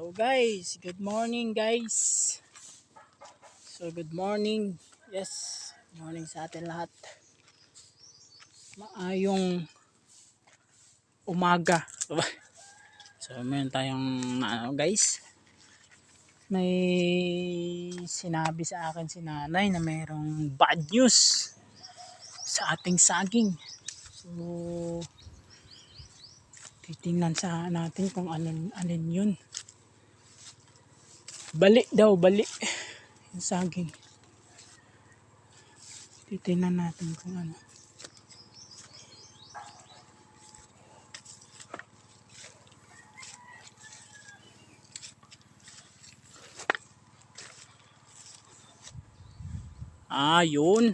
So guys, good morning guys. So good morning. Yes, good morning sa atin lahat. Maayong umaga. So meron tayong guys. May sinabi sa akin si nanay na mayroong bad news sa ating saging. So titingnan sa natin kung alin yun. Bali daw, bali. Yung saging. Titingnan natin kung ano. Yun.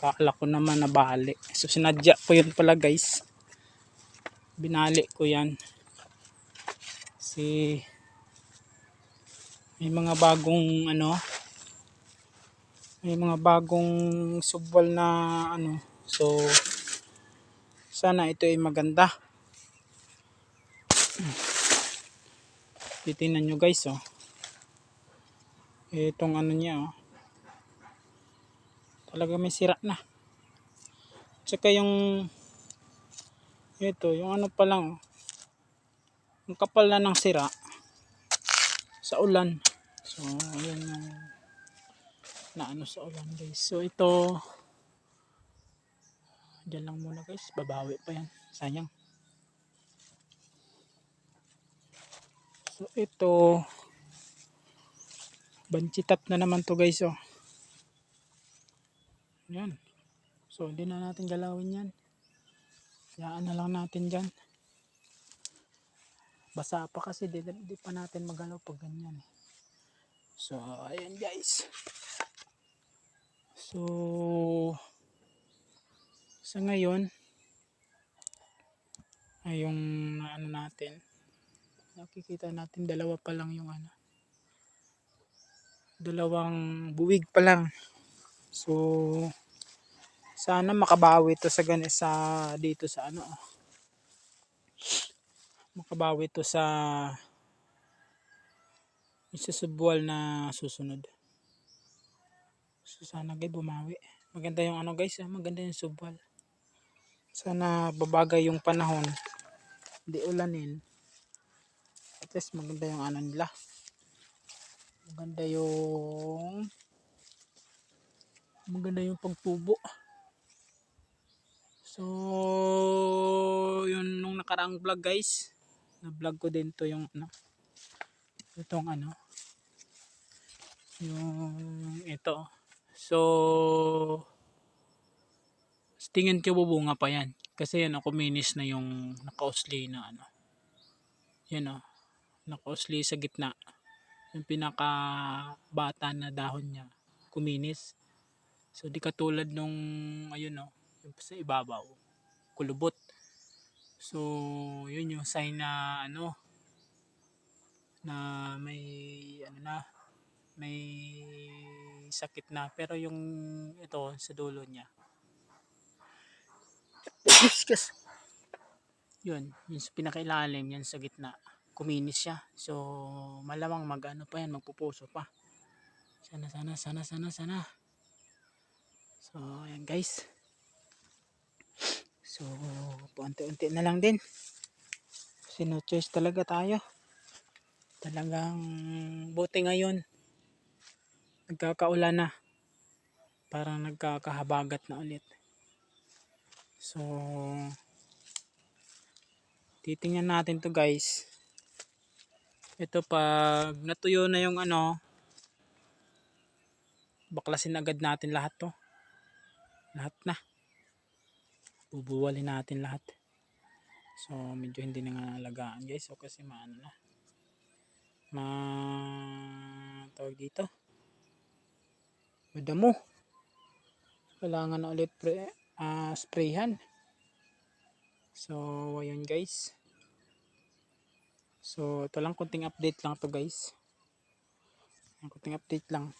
Kala ko naman na bali. So sinadya ko yun pala guys. Binali ko yan. Kasi may mga bagong may mga bagong subwal na So sana ito ay maganda. Titingnan nyo guys Itong niya Talaga may sira na. Tsaka yung pa lang yung kapal na ng sira sa ulan. So ayan yung sa ulan guys. So ito dyan lang muna guys, babawi pa yan, sayang. So ito banchitat na naman to guys yan. So hindi na natin galawin yan, hayaan na lang natin dyan. Basa pa kasi di pa natin magalaw pag ganyan So ayan guys. So sa ngayon ay yung natin, nakikita natin dalawa pa lang yung dalawang buwig pa lang. So sana makabawi to dito sa makabawi to sa isusubwal na susunod. So sana guys bumawi. Maganda yung guys, maganda yung subwal. Sana babagay yung panahon, di ulanin. At least maganda yung nila. Maganda yung pagtubo. So yun nung nakaraang vlog guys, na vlog ko din to yung itong yung ito. So tingin ko bubunga pa yan kasi yan kuminis na yung nakausli na yan nakausli sa gitna, yung pinaka bata na dahon niya kuminis. So di katulad nung yung sa ibabaw kulubot. So yun yung sign na na may may sakit na. Pero yung ito sa dulo niya yun sa pinakailalim, yan sa gitna kuminis siya. So malamang pa yan, magpupuso pa. Sana. So ayan guys. So paunti-unti na lang din. Kasi no choice talaga tayo. Talagang buti ngayon nagkakaulan na. Parang nagkakahabagat na ulit. So titingnan natin to guys. Ito pag natuyo na yung baklasin agad natin lahat to. Lahat na. Bubuwalin natin lahat. So medyo hindi na nga alagaan guys. So kasi tawag dito, madamo. Kailangan na ulit sprayhan. So ayun guys. So ito lang, kunting update lang to guys. Kunting update lang.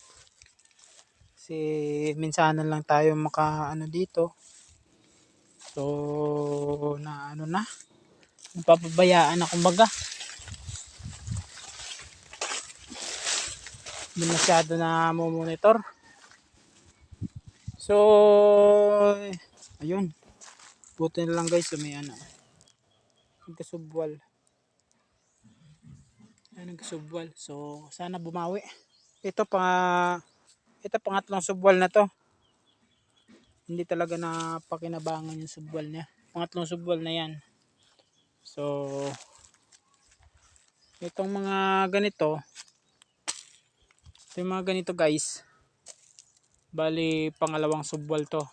Kasi minsanan lang tayo dito. So napapabayaan na kumbaga. Hindi masyado na monitor. So, ayun. Buti na lang guys, may ano. Nagkasubwal. Ayun, nagkasubwal. So, sana bumawi. Ito pangatlong subwal na to. Hindi talaga na pakinabangan yung subwal niya. Pangatlong subwal na yan. So, itong mga ganito, yung mga ganito guys, bali pangalawang subwal to.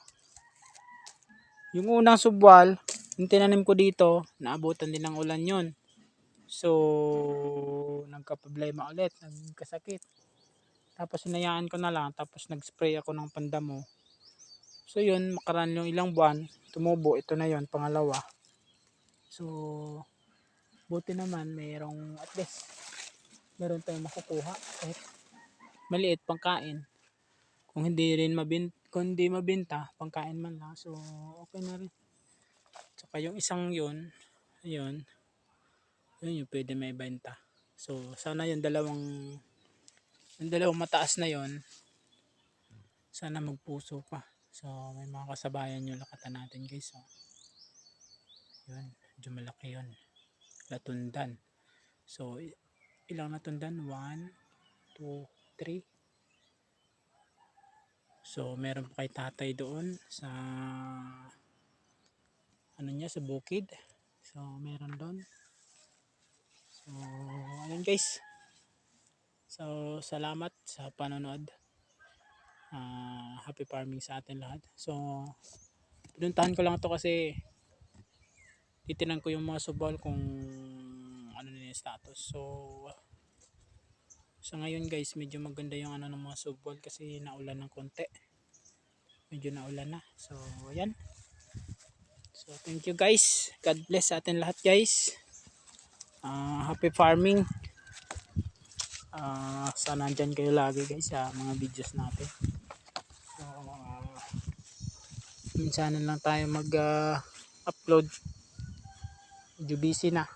Yung unang subwal, yung tinanim ko dito, naabutan din ng ulan yun. So, nagka-problema ulit, nagkasakit. Tapos hinayaan ko na lang, tapos nag-spray ako ng pandamo. So yun, makaraan yung ilang buwan, tumubo, ito na yun, pangalawa. So, buti naman, at least, meron tayong makukuha. Kahit maliit, pangkain. Kung hindi mabinta, pangkain man lang. So, okay na rin. Tsaka yung isang yun, ayun, yun yung pwede may benta. So, sana yung dalawang mataas na yun, sana magpuso pa. So, may mga kasabayan yung lakatan natin guys. So, yun, medyo malaki yun. Latundan. So, ilang natundan? 1, 2, 3. So, meron pa kay tatay doon sa sa bukid. So, meron doon. So, ayun guys. So, salamat sa panonood. Happy farming sa atin lahat. So, pinuntahan ko lang to kasi titinan ko yung mga subal kung ano na yung status. So, sa ngayon guys, medyo maganda yung ng mga subal kasi naulan ng konti. Medyo naulan na. So, ayan. So, thank you guys. God bless sa atin lahat guys. Happy farming. Sana andyan kayo lagi guys sa mga videos natin. So, minsan lang tayo mag-upload. Medyo busy na.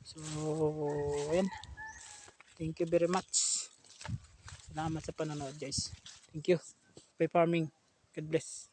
So, ayan. Thank you very much. Salamat sa panonood guys. Thank you. Happy farming. God bless.